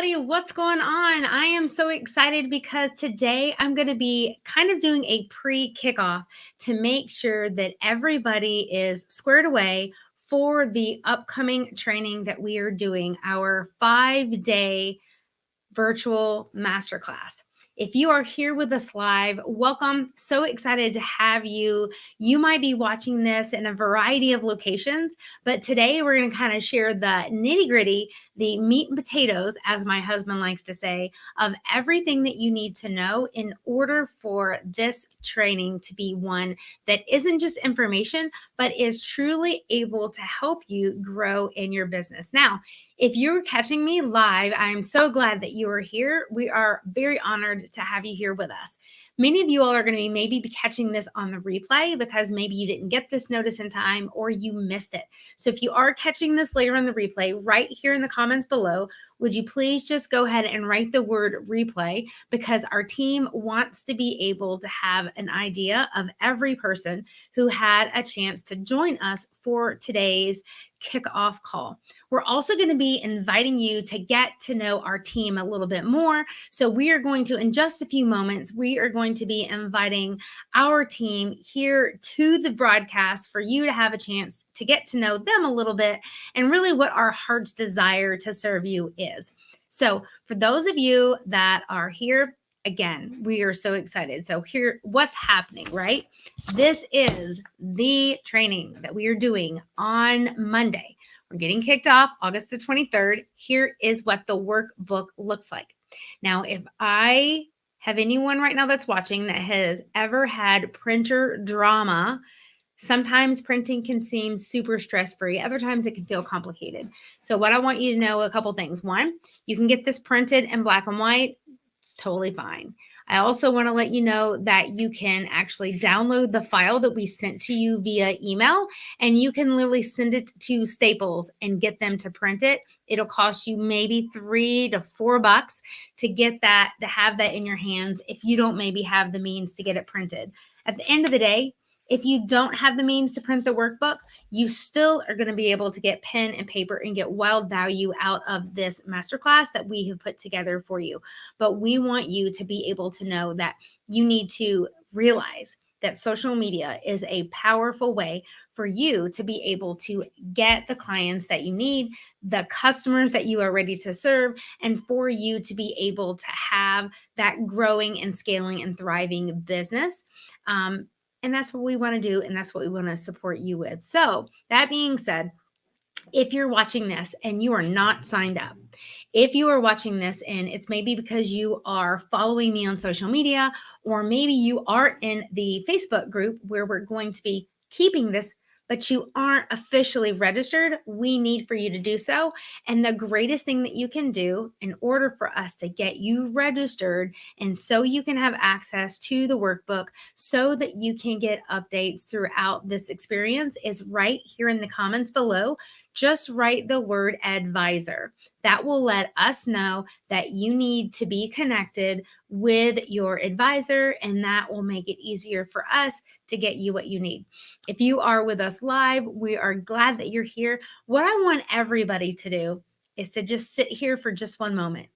everybody. What's going on? I am so excited because today I'm going to be kind of doing a pre-kickoff to make sure that everybody is squared away for the upcoming training that we are doing, our 5-day virtual masterclass. If you are here with us live, welcome. So excited to have you. You might be watching this in a variety of locations, but today we're going to kind of share the nitty gritty, the meat and potatoes, as my husband likes to say, of everything that you need to know in order for this training to be one that isn't just information, but is truly able to help you grow in your business. Now, if you're catching me live, I'm so glad that you are here. We are very honored to have you here with us. Many of you all are going to be maybe catching this on the replay because maybe you didn't get this notice in time or you missed it. So if you are catching this later on the replay, right here in the comments below, would you please just go ahead and write the word replay, because our team wants to be able to have an idea of every person who had a chance to join us for today's kickoff call. We're also going to be inviting you to get to know our team a little bit more. So we are going to, in just a few moments, we are going to be inviting our team here to the broadcast for you to have a chance to get to know them a little bit and really what our heart's desire to serve you is. So for those of you that are here, again, we are so excited. So here, what's happening, right? This is the training that we are doing on Monday. We're getting kicked off August the 23rd. Here is what the workbook looks like. Now, if I have anyone right now that's watching that has ever had printer drama, sometimes printing can seem super stress-free. Other times it can feel complicated. So what I want you to know, a couple things. One, you can get this printed in black and white. It's totally fine. I also want to let you know that you can actually download the file that we sent to you via email, and you can literally send it to Staples and get them to print it. It'll cost you maybe $3 to $4 to get that, to have that in your hands if you don't maybe have the means to get it printed. At the end of the day, if you don't have the means to print the workbook, you still are going to be able to get pen and paper and get wild value out of this masterclass that we have put together for you. But we want you to be able to know that you need to realize that social media is a powerful way for you to be able to get the clients that you need, the customers that you are ready to serve, and for you to be able to have that growing and scaling and thriving business. And that's what we want to do, and that's what we want to support you with. So that being said, if you're watching this and you are not signed up, if you are watching this and it's maybe because you are following me on social media, or maybe you are in the Facebook group where we're going to be keeping this, but you aren't officially registered, we need for you to do so. And the greatest thing that you can do in order for us to get you registered, and so you can have access to the workbook, so that you can get updates throughout this experience, is right here in the comments below. Just write the word advisor. That will let us know that you need to be connected with your advisor, and that will make it easier for us to get you what you need. If you are with us live, we are glad that you're here. What I want everybody to do is to just sit here for just one moment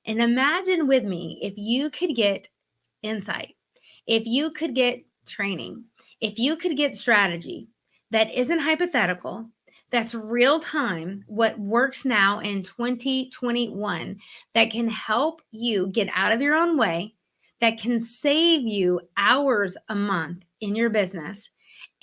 and imagine with me if you could get insight, if you could get training, if you could get strategy that isn't hypothetical, that's real time, what works now in 2021, that can help you get out of your own way, that can save you hours a month in your business,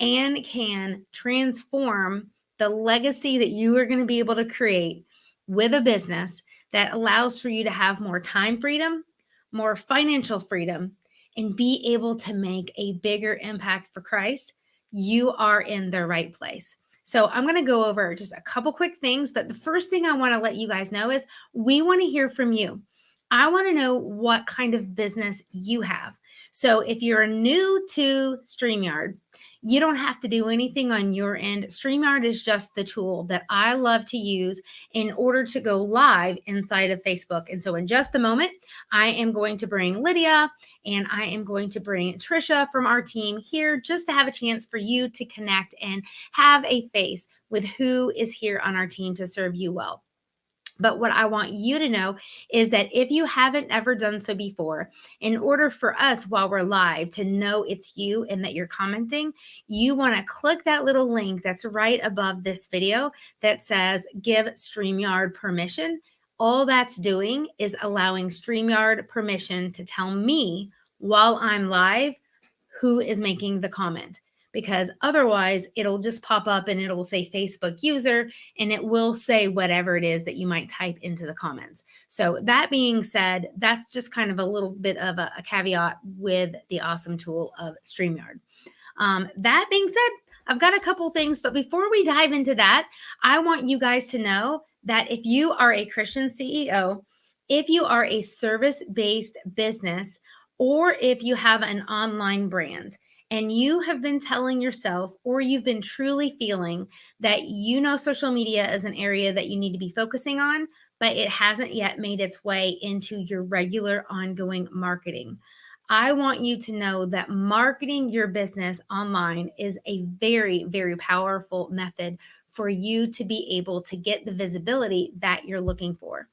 and can transform the legacy that you are going to be able to create with a business that allows for you to have more time freedom, more financial freedom, and be able to make a bigger impact for Christ, you are in the right place. So I'm going to go over just a couple quick things, but the first thing I want to let you guys know is we want to hear from you. I want to know what kind of business you have. So if you're new to StreamYard, you don't have to do anything on your end. StreamYard is just the tool that I love to use in order to go live inside of Facebook. And so in just a moment, I am going to bring Lydia and I am going to bring Trisha from our team here just to have a chance for you to connect and have a face with who is here on our team to serve you well. But what I want you to know is that if you haven't ever done so before, in order for us while we're live to know it's you and that you're commenting, you want to click that little link that's right above this video that says give StreamYard permission. All that's doing is allowing StreamYard permission to tell me while I'm live who is making the comment, because otherwise it'll just pop up and it'll say Facebook user and it will say whatever it is that you might type into the comments. So that being said, that's just kind of a little bit of a caveat with the awesome tool of StreamYard. That being said, I've got a couple things, but before we dive into that, I want you guys to know that if you are a Christian CEO, if you are a service-based business, or if you have an online brand and you have been telling yourself, or you've been truly feeling that you know social media is an area that you need to be focusing on, but it hasn't yet made its way into your regular ongoing marketing, I want you to know that marketing your business online is a very, very powerful method for you to be able to get the visibility that you're looking for.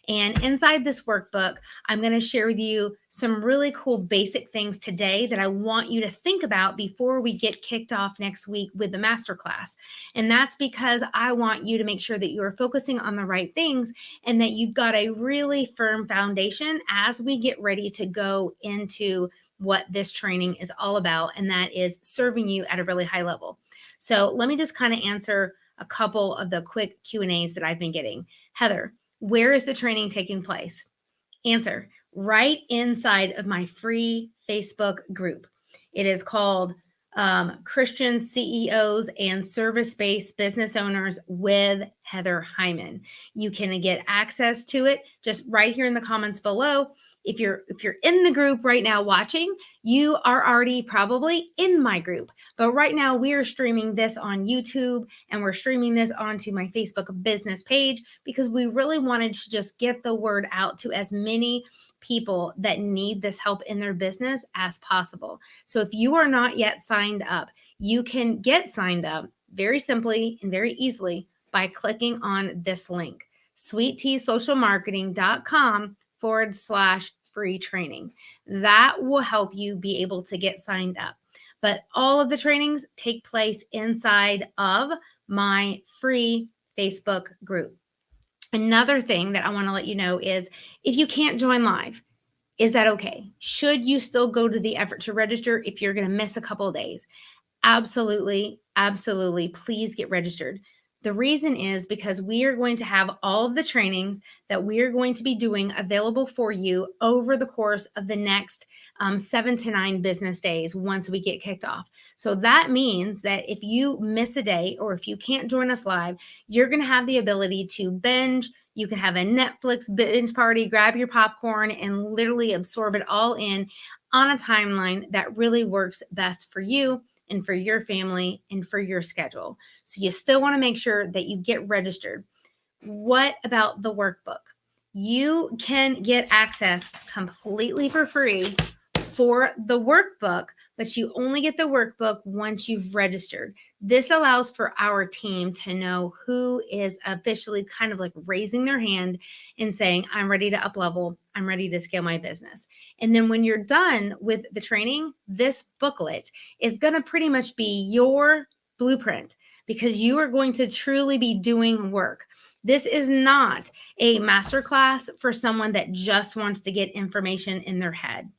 And inside this workbook, I'm going to share with you some really cool basic things today that I want you to think about before we get kicked off next week with the masterclass. And that's because I want you to make sure that you are focusing on the right things and that you've got a really firm foundation as we get ready to go into what this training is all about, and that is serving you at a really high level. So let me just kind of answer a couple of the quick Q&As that I've been getting. Heather, where is the training taking place? Answer, right inside of my free Facebook group. It is called Christian CEOs and Service-Based Business Owners with Heather Hyman. You can get access to it just right here in the comments below. If you're in the group right now watching, you are already probably in my group. But right now we are streaming this on YouTube and we're streaming this onto my Facebook business page because we really wanted to just get the word out to as many people that need this help in their business as possible. So if you are not yet signed up, you can get signed up very simply and very easily by clicking on this link, sweetteasocialmarketing.com/free training. That will help you be able to get signed up. But all of the trainings take place inside of my free Facebook group. Another thing that I want to let you know is if you can't join live, is that okay? Should you still go to the effort to register if you're going to miss a couple of days? Absolutely, absolutely. Please get registered. The reason is because we are going to have all of the trainings that we are going to be doing available for you over the course of the next 7 to 9 business days once we get kicked off. So that means that if you miss a day or if you can't join us live, you're going to have the ability to binge. You can have a Netflix binge party, grab your popcorn, and literally absorb it all in on a timeline that really works best for you and for your family and for your schedule. So you still want to make sure that you get registered. What about the workbook? You can get access completely for free for the workbook, but you only get the workbook once you've registered. This allows for our team to know who is officially kind of like raising their hand and saying, I'm ready to uplevel, I'm ready to scale my business. And then when you're done with the training, this booklet is going to pretty much be your blueprint because you are going to truly be doing work. This is not a masterclass for someone that just wants to get information in their head.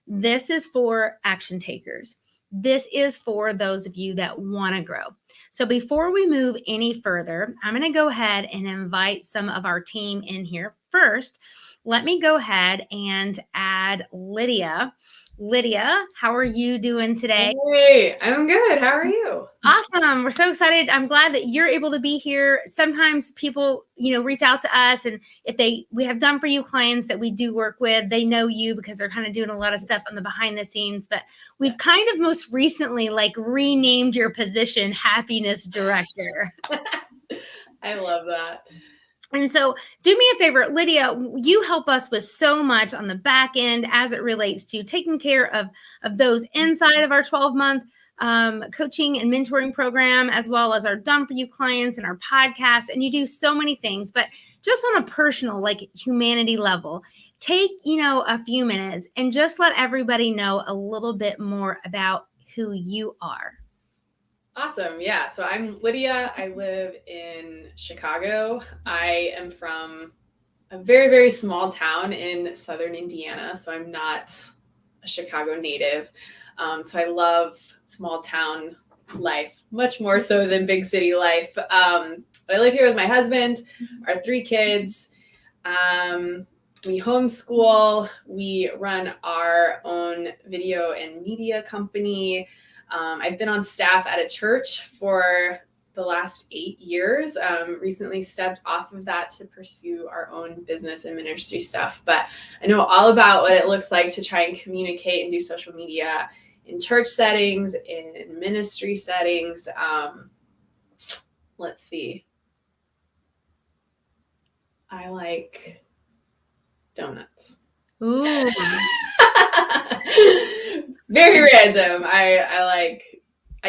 This is for action takers. This is for those of you that want to grow. So before we move any further, I'm going to go ahead and invite some of our team in here. First, let me go ahead and add Lydia. Lydia, how are you doing today? Hey, I'm good. How are you? Awesome. We're so excited. I'm glad that you're able to be here. Sometimes people, reach out to us, and if we have done for you clients that we do work with, they know you because they're kind of doing a lot of stuff on the behind the scenes, but we've kind of most recently renamed your position Happiness Director. I love that. And so do me a favor, Lydia, you help us with so much on the back end as it relates to taking care of those inside of our 12-month coaching and mentoring program, as well as our Done For You clients and our podcast. And you do so many things, but just on a personal, like humanity level, take, a few minutes and just let everybody know a little bit more about who you are. Awesome. Yeah. So I'm Lydia. I live in Chicago. I am from a very, very small town in southern Indiana. So I'm not a Chicago native. So I love small town life much more so than big city life. But I live here with my husband, our 3 kids. We homeschool. We run our own video and media company. I've been on staff at a church for the last 8 years. Recently stepped off of that to pursue our own business and ministry stuff. But I know all about what it looks like to try and communicate and do social media in church settings, in ministry settings. Let's see. I like donuts. Ooh. Very random. I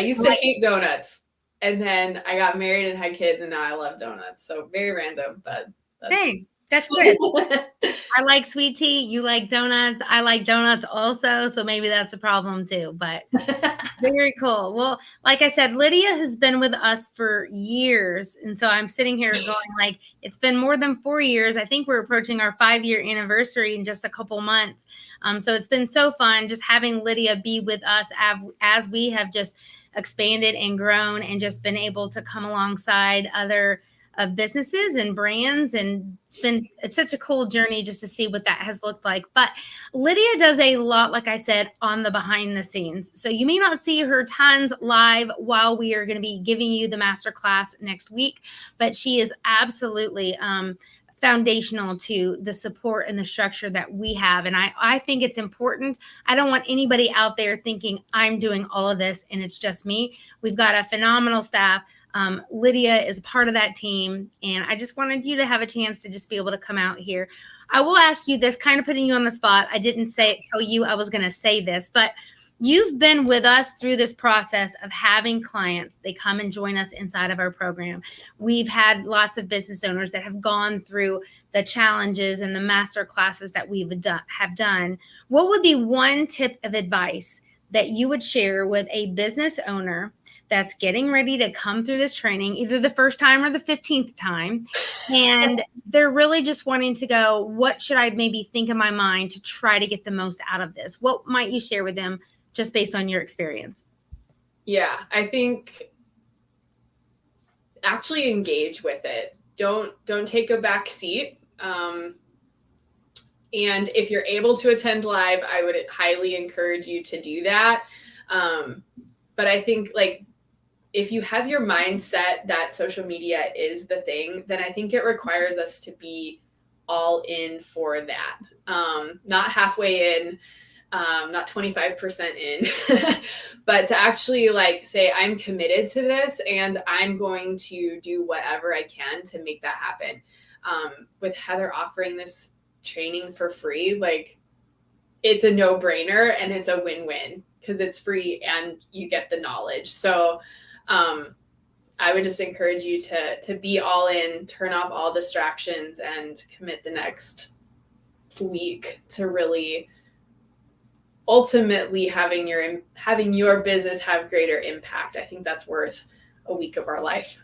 used to hate donuts, and then I got married and had kids, and now I love donuts. So very random, but Thanks. That's good. I like sweet tea. You like donuts. I like donuts also. So maybe that's a problem too, but very cool. Well, like I said, Lydia has been with us for years. And so I'm sitting here going like, it's been more than 4 years. I think we're approaching our 5-year anniversary in just a couple months. So it's been so fun just having Lydia be with us as we have just expanded and grown and just been able to come alongside other businesses and brands. And it's such a cool journey just to see what that has looked like. But Lydia does a lot, like I said, on the behind the scenes. So you may not see her tons live while we are going to be giving you the masterclass next week, but she is absolutely foundational to the support and the structure that we have. And I think it's important. I don't want anybody out there thinking I'm doing all of this and it's just me. We've got a phenomenal staff. Lydia is part of that team. And I just wanted you to have a chance to just be able to come out here. I will ask you this, kind of putting you on the spot. I didn't tell you I was going to say this, but you've been with us through this process of having clients. They come and join us inside of our program. We've had lots of business owners that have gone through the challenges and the master classes that have done. What would be one tip of advice that you would share with a business owner that's getting ready to come through this training, either the first time or the 15th time, and they're really just wanting to go, what should I maybe think in my mind to try to get the most out of this? What might you share with them just based on your experience? Yeah, I think actually engage with it. Don't take a back seat. And if you're able to attend live, I would highly encourage you to do that. But I think if you have your mindset that social media is the thing, then I think it requires us to be all in for that. Not halfway in, not 25% in, but to actually say, I'm committed to this and I'm going to do whatever I can to make that happen. With Heather offering this training for free, it's a no-brainer and it's a win-win because it's free and you get the knowledge. So I would just encourage you to be all in, turn off all distractions, and commit the next week to really ultimately having your business have greater impact. I think that's worth a week of our life.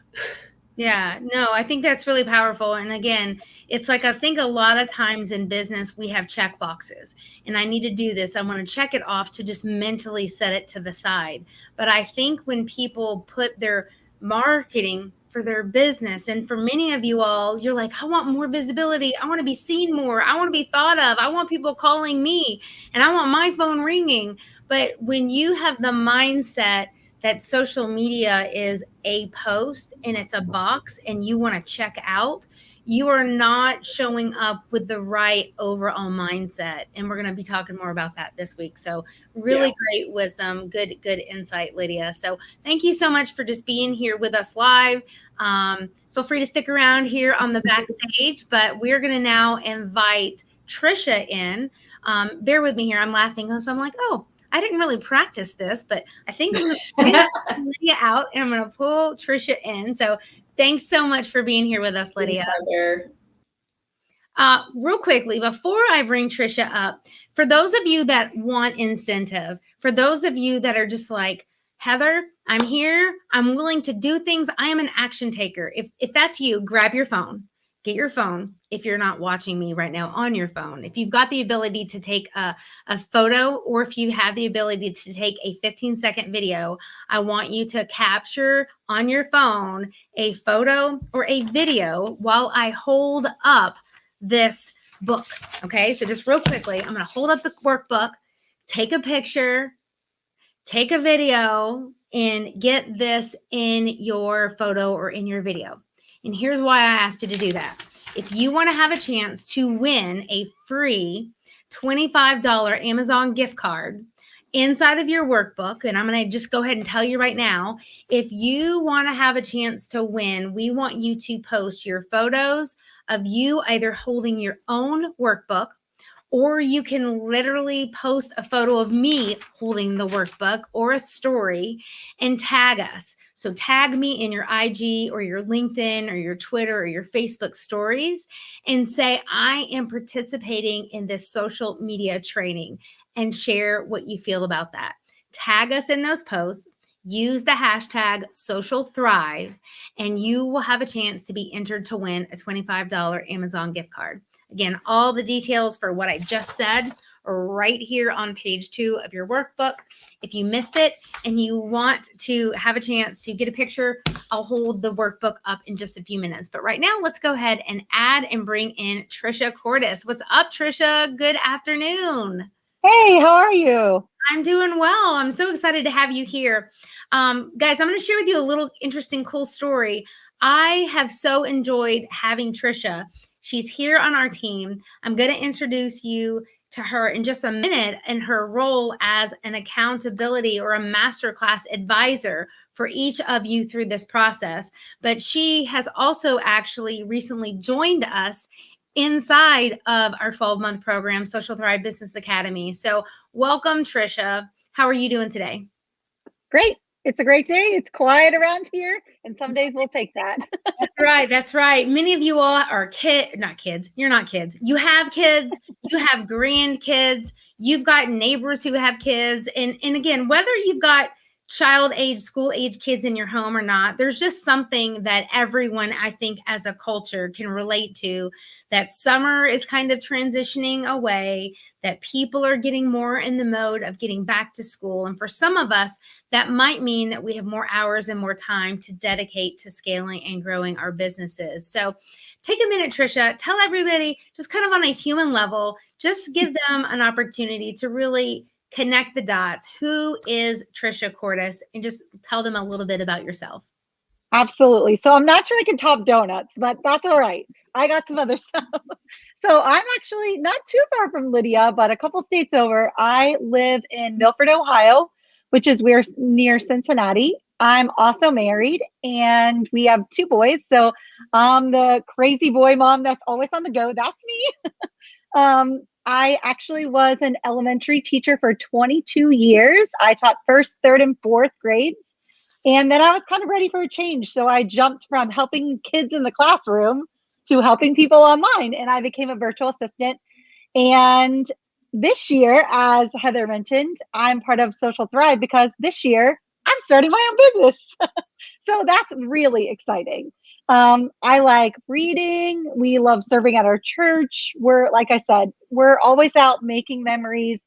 Yeah, no, I think that's really powerful. And again, it's I think a lot of times in business, we have check boxes and I need to do this. I want to check it off to just mentally set it to the side. But I think when people put their marketing for their business, and for many of you all, you're like, I want more visibility. I want to be seen more. I want to be thought of. I want people calling me and I want my phone ringing. But when you have the mindset that social media is a post and it's a box and you want to check out, you are not showing up with the right overall mindset. And we're going to be talking more about that this week. So really great wisdom, good insight, Lydia. So thank you so much for just being here with us live. Feel free to stick around here on the backstage, but we're going to now invite Trisha in. Bear with me here. I'm laughing. So I'm like, oh, I didn't really practice this, but I think I'm going to pull Lydia out and I'm going to pull Trisha in. So thanks so much for being here with us, Thanks, Lydia. Heather. Real quickly, before I bring Trisha up, for those of you that want incentive, for those of you that are just like, Heather, I'm here, I'm willing to do things, I am an action taker. If that's you, grab your phone, get your phone. If you're not watching me right now on your phone, if you've got the ability to take a photo, or if you have the ability to take a 15-second video, I want you to capture on your phone a photo or a video while I hold up this book. Okay, so just real quickly, I'm going to hold up the workbook, take a picture, take a video, and get this in your photo or in your video. And here's why I asked you to do that. If you want to have a chance to win a free $25 Amazon gift card inside of your workbook, and I'm going to just go ahead and tell you right now, if you want to have a chance to win, we want you to post your photos of you either holding your own workbook, or you can literally post a photo of me holding the workbook or a story and tag us. So tag me in your IG or your LinkedIn or your Twitter or your Facebook stories and say, I am participating in this social media training, and share what you feel about that. Tag us in those posts. Use the hashtag Social Thrive, and you will have a chance to be entered to win a $25 Amazon gift card. Again, all the details for what I just said are right here on page 2 of your workbook. If you missed it and you want to have a chance to get a picture, I'll hold the workbook up in just a few minutes. But right now, let's go ahead and add and bring in Trisha Cordes. What's up, Trisha? Good afternoon. Hey, how are you? I'm doing well. I'm so excited to have you here. Guys, I'm going to share with you a little interesting, cool story. I have so enjoyed having Trisha. She's here on our team. I'm going to introduce you to her in just a minute in her role as an accountability or a masterclass advisor for each of you through this process. But she has also actually recently joined us inside of our 12-month program, Social Thrive Business Academy. So welcome, Trisha. How are you doing today? Great. It's a great day. It's quiet around here, and some days we'll take that. That's right. That's right. Many of you all are not kids. You're not kids. You have kids. You have grandkids. You've got neighbors who have kids. And again, whether you've got child age, school age kids in your home or not, there's just something that everyone, I think, as a culture can relate to, that summer is kind of transitioning away, that people are getting more in the mode of getting back to school. And for some of us, that might mean that we have more hours and more time to dedicate to scaling and growing our businesses. So take a minute, Trisha, tell everybody just kind of on a human level, just give them an opportunity to really connect the dots. Who is Trisha Cordes? And just tell them a little bit about yourself. Absolutely. So I'm not sure I can top donuts, but that's all right. I got some other stuff. So I'm actually not too far from Lydia, but a couple states over. I live in Milford, Ohio, which is near Cincinnati. I'm also married, and we have 2 boys. So I'm the crazy boy mom that's always on the go. That's me. I actually was an elementary teacher for 22 years. I taught first, third, and fourth grades. And then I was kind of ready for a change. So I jumped from helping kids in the classroom to helping people online. And I became a virtual assistant. And this year, as Heather mentioned, I'm part of Social Thrive because this year I'm starting my own business. So that's really exciting. I like reading. We love serving at our church. Like I said, we're always out making memories,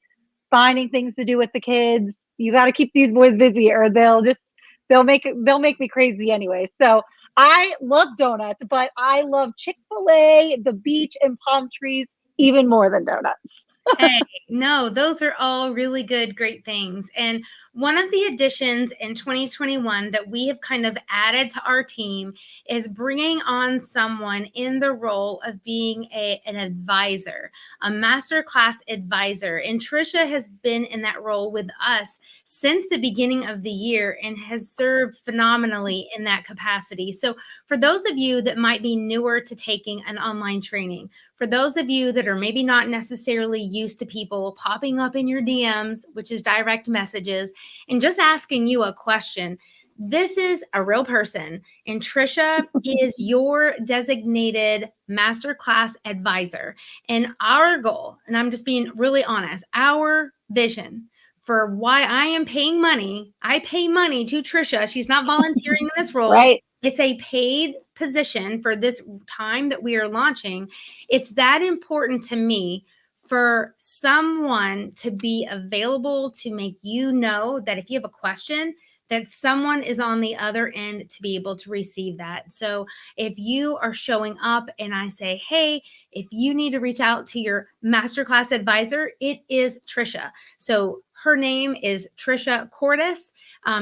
finding things to do with the kids. You got to keep these boys busy, or they'll make me crazy anyway. So I love donuts, but I love Chick-fil-A, the beach, and palm trees even more than donuts. Hey, no, those are all really good, great things. And one of the additions in 2021 that we have kind of added to our team is bringing on someone in the role of being an advisor, a masterclass advisor. And Trisha has been in that role with us since the beginning of the year and has served phenomenally in that capacity. So for those of you that might be newer to taking an online training, for those of you that are maybe not necessarily used to people popping up in your DMs, which is direct messages, and just asking you a question. This is a real person, and Trisha is your designated masterclass advisor. And our goal, and I'm just being really honest, our vision for why I am paying money, I pay money to Trisha. She's not volunteering in this role. Right. It's a paid position for this time that we are launching. It's that important to me for someone to be available to make you know that if you have a question, that someone is on the other end to be able to receive that. So if you are showing up and I say, hey, if you need to reach out to your masterclass advisor, it is Trisha. So her name is Trisha Cordes.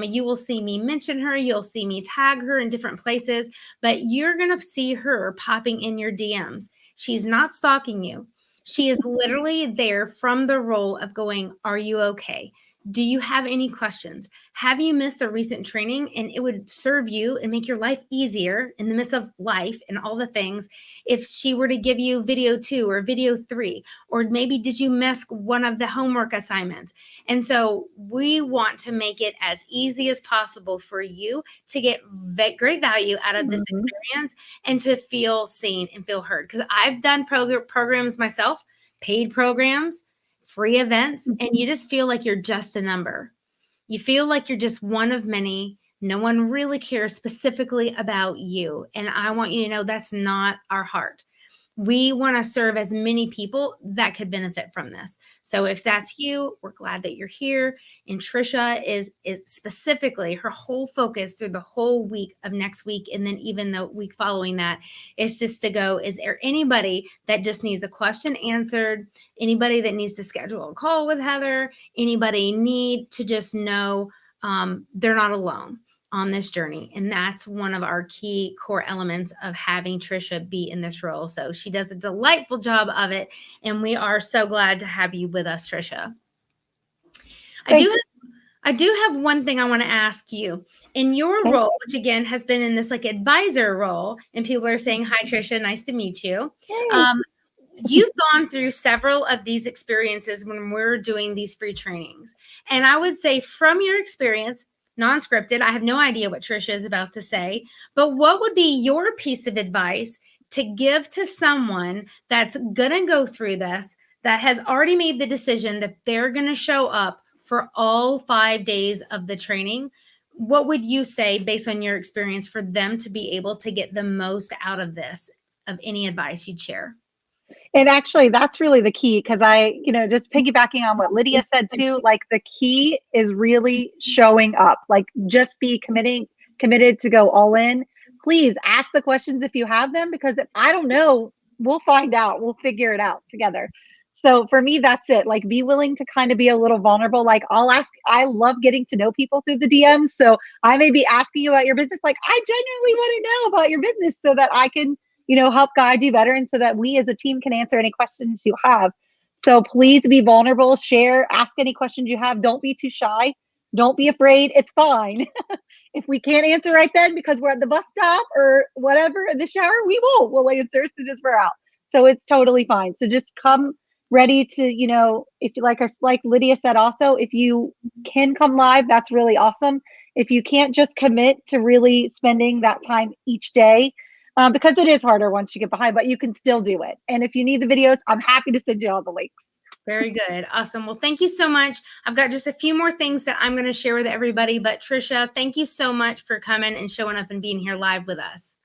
You will see me mention her. You'll see me tag her in different places, but you're going to see her popping in your DMs. She's not stalking you. She is literally there from the role of going, are you okay? Do you have any questions? Have you missed a recent training? And it would serve you and make your life easier in the midst of life and all the things if she were to give you video 2 or video 3, or maybe did you miss one of the homework assignments? And so we want to make it as easy as possible for you to get great value out of this experience and to feel seen and feel heard. Because I've done programs myself, paid programs, free events, and you just feel like you're just a number. You feel like you're just one of many. No one really cares specifically about you. And I want you to know that's not our heart. We want to serve as many people that could benefit from this. So if that's you, we're glad that you're here. And Trisha is specifically, her whole focus through the whole week of next week, and then even the week following that, is just to go, is there anybody that just needs a question answered? Anybody that needs to schedule a call with Heather? Anybody need to just know they're not alone on this journey. And that's one of our key core elements of having Trisha be in this role. So she does a delightful job of it. And we are so glad to have you with us, Trisha. I do have one thing I want to ask you. In your role, which again has been in this like advisor role, and people are saying, hi, Trisha, nice to meet you. You've gone through several of these experiences when we're doing these free trainings. And I would say from your experience, non-scripted, I have no idea what Trisha is about to say, but what would be your piece of advice to give to someone that's going to go through this, that has already made the decision that they're going to show up for all 5 days of the training? What would you say based on your experience for them to be able to get the most out of this, of any advice you'd share? And actually, that's really the key, because just piggybacking on what Lydia said too, like the key is really showing up, like just be committed to go all in. Please ask the questions if you have them, because if I don't know, we'll find out, we'll figure it out together. So for me, that's it. Like, be willing to kind of be a little vulnerable. Like, I'll ask, I love getting to know people through the DMs. So I may be asking you about your business. Like, I genuinely want to know about your business so that I can help guide you better, and so that we as a team can answer any questions you have. So please be vulnerable, share, ask any questions you have. Don't be too shy. Don't be afraid. It's fine. If we can't answer right then because we're at the bus stop or whatever, in the shower, we won't. We'll answer as soon as we're out. So it's totally fine. So just come ready to, if you like Lydia said also, if you can come live, that's really awesome. If you can't, just commit to really spending that time each day. Because it is harder once you get behind, but you can still do it. And if you need the videos, I'm happy to send you all the links. Very good. Awesome. Well, thank you so much. I've got just a few more things that I'm going to share with everybody, but Trisha, thank you so much for coming and showing up and being here live with us.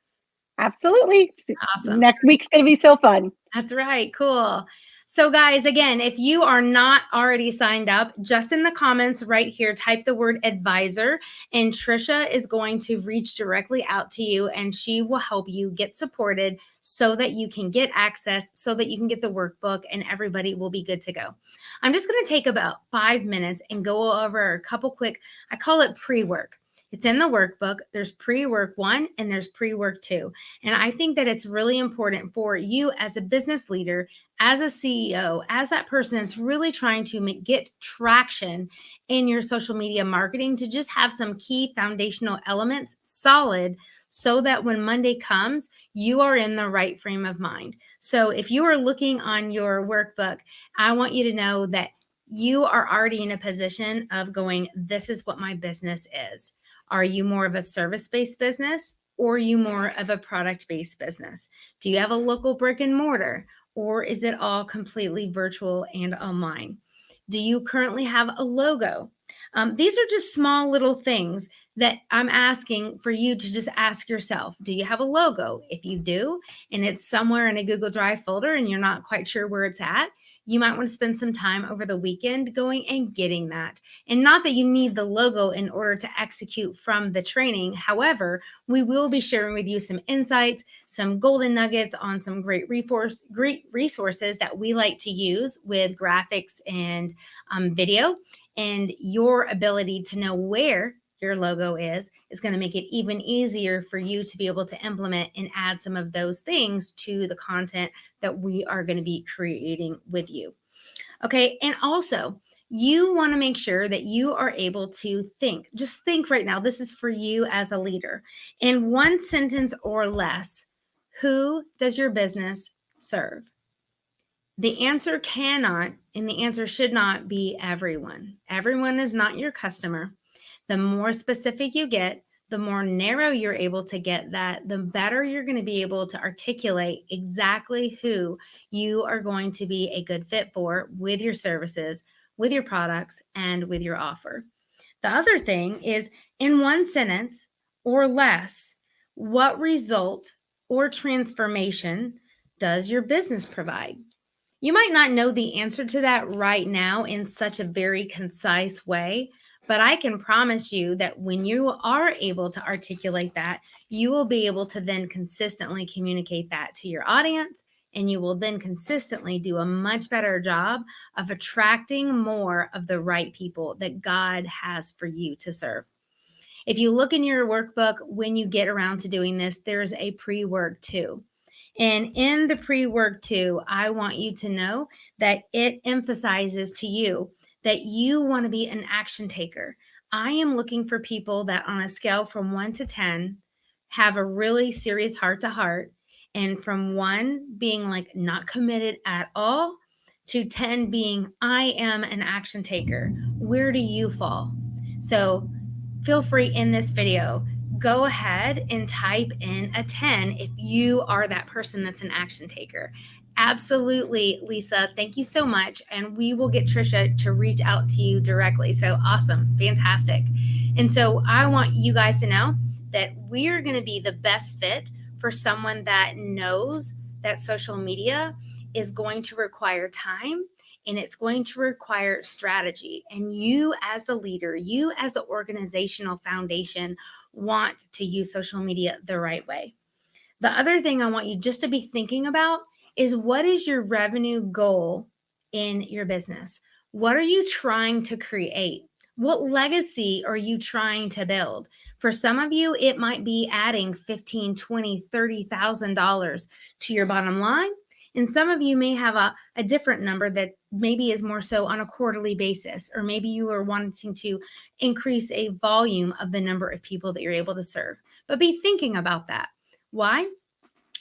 Absolutely. Awesome. Next week's going to be so fun. That's right. Cool. So guys, again, if you are not already signed up, just in the comments right here, type the word advisor, and Trisha is going to reach directly out to you, and she will help you get supported so that you can get access, so that you can get the workbook, and everybody will be good to go. I'm just going to take about 5 minutes and go over a couple quick, I call it pre-work. It's in the workbook. There's pre-work 1 and there's pre-work 2. And I think that it's really important for you as a business leader, as a CEO, as that person that's really trying to get traction in your social media marketing, to just have some key foundational elements solid, so that when Monday comes, you are in the right frame of mind. So if you are looking on your workbook, I want you to know that you are already in a position of going, this is what my business is. Are you more of a service-based business, or are you more of a product-based business? Do you have a local brick and mortar, or is it all completely virtual and online? Do you currently have a logo? These are just small little things that I'm asking for you to just ask yourself. Do you have a logo? If you do, and it's somewhere in a Google Drive folder and you're not quite sure where it's at, you might want to spend some time over the weekend going and getting that. And not that you need the logo in order to execute from the training. However, we will be sharing with you some insights, some golden nuggets on some great resources that we like to use with graphics and video. And your ability to know where your logo is going to make it even easier for you to be able to implement and add some of those things to the content that we are going to be creating with you. Okay. And also, you want to make sure that you are able to think. Just think right now. This is for you as a leader. In one sentence or less, who does your business serve? The answer cannot and the answer should not be everyone. Everyone is not your customer. The more specific you get, the more narrow you're able to get that, the better you're going to be able to articulate exactly who you are going to be a good fit for with your services, with your products, and with your offer. The other thing is, in one sentence or less, what result or transformation does your business provide? You might not know the answer to that right now in such a very concise way, but I can promise you that when you are able to articulate that, you will be able to then consistently communicate that to your audience, and you will then consistently do a much better job of attracting more of the right people that God has for you to serve. If you look in your workbook, when you get around to doing this, there's a pre-work too. And in the pre-work too, I want you to know that it emphasizes to you that you want to be an action taker. I am looking for people that, on a scale from 1 to 10, have a really serious heart to heart. And from 1 being like not committed at all to 10 being, I am an action taker. Where do you fall? So feel free in this video, go ahead and type in a 10 if you are that person that's an action taker. Absolutely, Lisa. Thank you so much. And we will get Trisha to reach out to you directly. So awesome. Fantastic. And so I want you guys to know that we are going to be the best fit for someone that knows that social media is going to require time, and it's going to require strategy. And you as the leader, you as the organizational foundation, want to use social media the right way. The other thing I want you just to be thinking about is, what is your revenue goal in your business? What are you trying to create? What legacy are you trying to build? For some of you, it might be adding $15,000, $20,000, $30,000 to your bottom line. And some of you may have a different number that maybe is more so on a quarterly basis, or maybe you are wanting to increase a volume of the number of people that you're able to serve. But be thinking about that. Why?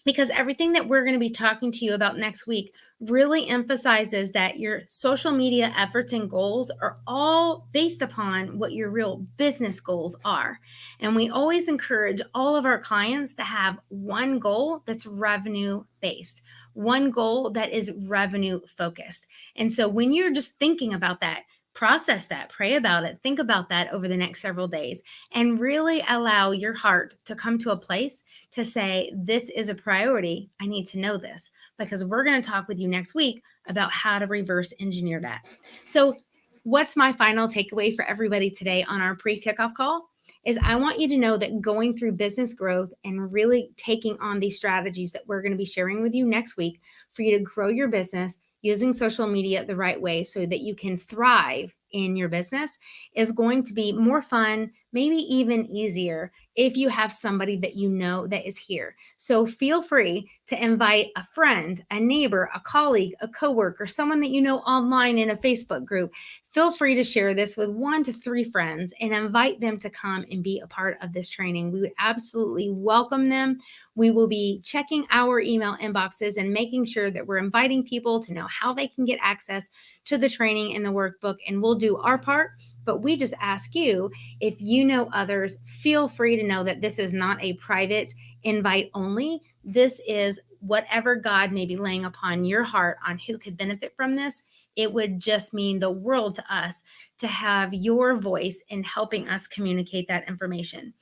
Because everything that we're going to be talking to you about next week really emphasizes that your social media efforts and goals are all based upon what your real business goals are. And we always encourage all of our clients to have one goal that's revenue based, one goal that is revenue focused. And so when you're just thinking about that, process that, pray about it, think about that over the next several days, and really allow your heart to come to a place to say, this is a priority. I need to know this, because we're going to talk with you next week about how to reverse engineer that. So what's my final takeaway for everybody today on our pre-kickoff call is, I want you to know that going through business growth and really taking on these strategies that we're going to be sharing with you next week for you to grow your business using social media the right way so that you can thrive in your business is going to be more fun, maybe even easier if you have somebody that you know that is here. So feel free to invite a friend, a neighbor, a colleague, a coworker, someone that you know online in a Facebook group. Feel free to share this with 1 to 3 friends and invite them to come and be a part of this training. We would absolutely welcome them. We will be checking our email inboxes and making sure that we're inviting people to know how they can get access to the training and the workbook, and we'll do our part. But we just ask you, if you know others, feel free to know that this is not a private invite only. This is whatever God may be laying upon your heart on who could benefit from this. It would just mean the world to us to have your voice in helping us communicate that information.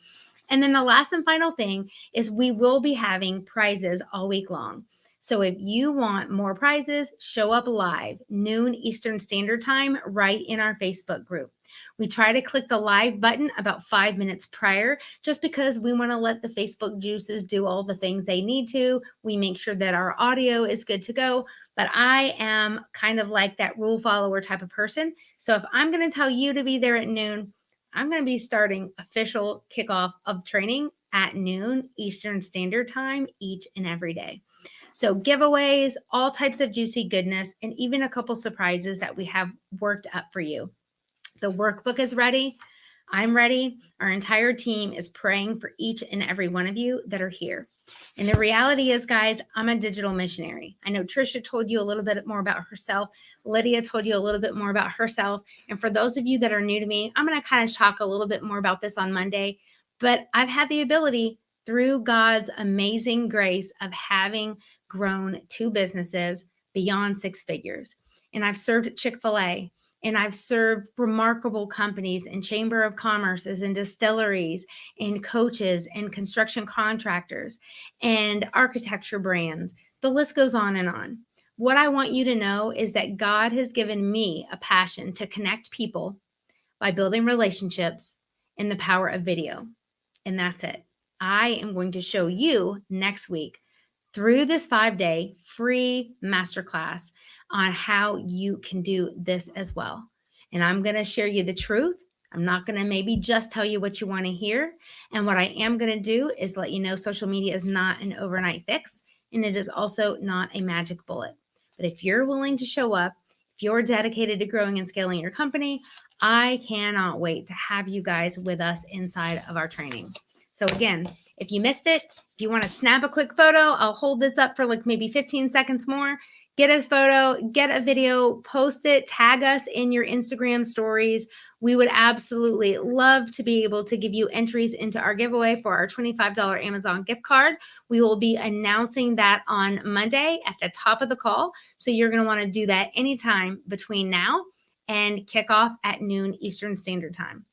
And then the last and final thing is we will be having prizes all week long. So if you want more prizes, show up live, noon Eastern Standard Time, right in our Facebook group. We try to click the live button about 5 minutes prior, just because we want to let the Facebook juices do all the things they need to. We make sure that our audio is good to go. But I am kind of like that rule follower type of person. So if I'm going to tell you to be there at noon, I'm going to be starting official kickoff of training at noon Eastern Standard Time each and every day. So giveaways, all types of juicy goodness, and even a couple surprises that we have worked up for you. The workbook is ready. I'm ready. Our entire team is praying for each and every one of you that are here. And the reality is, guys, I'm a digital missionary. I know Trisha told you a little bit more about herself. Lydia told you a little bit more about herself. And for those of you that are new to me, I'm going to kind of talk a little bit more about this on Monday. But I've had the ability, through God's amazing grace, of having grown 2 businesses beyond 6 figures. And I've served at Chick-fil-A. And I've served remarkable companies and chamber of commerces and distilleries and coaches and construction contractors and architecture brands. The list goes on and on. What I want you to know is that God has given me a passion to connect people by building relationships in the power of video. And that's it. I am going to show you next week through this 5-day free masterclass on how you can do this as well. And I'm going to share you the truth. I'm not going to maybe just tell you what you want to hear. And what I am going to do is let you know social media is not an overnight fix, and it is also not a magic bullet. But if you're willing to show up, if you're dedicated to growing and scaling your company, I cannot wait to have you guys with us inside of our training. So again, if you missed it, if you want to snap a quick photo, I'll hold this up for like maybe 15 seconds more. Get a photo, get a video, post it, tag us in your Instagram stories. We would absolutely love to be able to give you entries into our giveaway for our $25 Amazon gift card. We will be announcing that on Monday at the top of the call. So you're going to want to do that anytime between now and kickoff at noon Eastern Standard Time.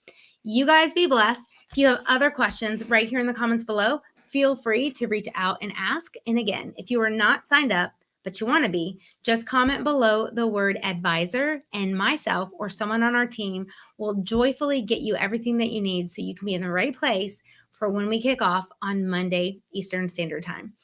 You guys be blessed. If you have other questions right here in the comments below, feel free to reach out and ask. And again, if you are not signed up, but you want to be, just comment below the word advisor, and myself or someone on our team will joyfully get you everything that you need so you can be in the right place for when we kick off on Monday Eastern Standard Time.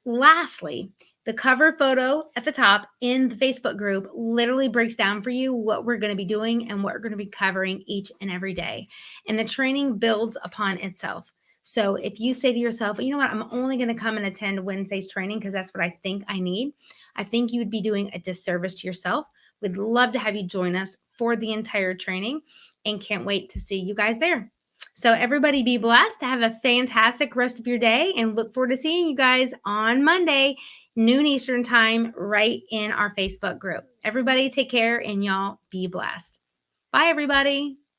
Lastly, the cover photo at the top in the Facebook group literally breaks down for you what we're going to be doing and what we're going to be covering each and every day. And the training builds upon itself. So if you say to yourself, you know what, I'm only going to come and attend Wednesday's training because that's what I think I need, I think you would be doing a disservice to yourself. We'd love to have you join us for the entire training and can't wait to see you guys there. So everybody be blessed. Have a fantastic rest of your day and look forward to seeing you guys on Monday, noon Eastern Time, right in our Facebook group. Everybody take care and y'all be blessed. Bye, everybody.